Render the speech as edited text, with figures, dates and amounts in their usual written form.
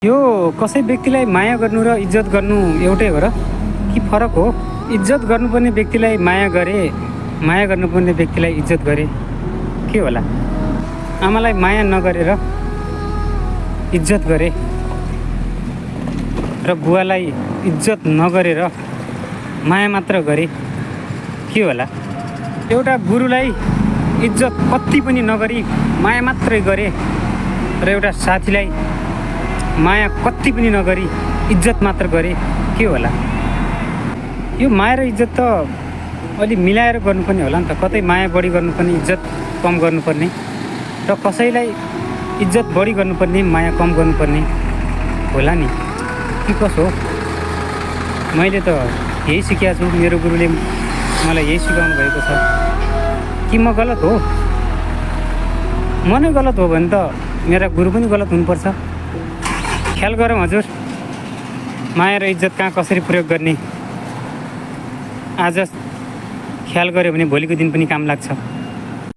यो कसै व्यक्तिलाई माया गर्नु र इज्जत गर्नु एउटै हो र कि फरक हो? इज्जत गर्नुपर्ने व्यक्तिलाई माया गरे, माया गर्नुपर्ने व्यक्तिलाई इज्जत गरे के होला? आमालाई माया नगरेर इज्जत गरे र बुवालाई इज्जत नगरेर माया मात्र गरे के होला? एउटा गुरुलाई इज्जत कति पनि नगरी माया मात्रै गरे र एउटा साथीलाई माया कति पनि नगरी इज्जत मात्र गरे के होला? यो माया र इज्जत त अलि मिलाएर गर्नुपर्ने होला नि त। कतै माया बढी गर्नुपर्ने, इज्जत कम गर्नुपर्ने र कसैलाई इज्जत बढी गर्नुपर्ने, माया कम गर्नुपर्ने होला नि कि कसो हो? मैले त यही सिकेको छु, मेरो गुरुले मलाई यही सिकाउनु भएको छ कि म गलत हो? म नै गलत हो भने त मेरा गुरु पनि गलत हुनुपर्छ। ख्याल गरौँ हजुर, माया र इज्जत कहाँ कसरी प्रयोग गर्ने। आज ख्याल गऱ्यो भने भोलिको दिन पनि काम लाग्छ।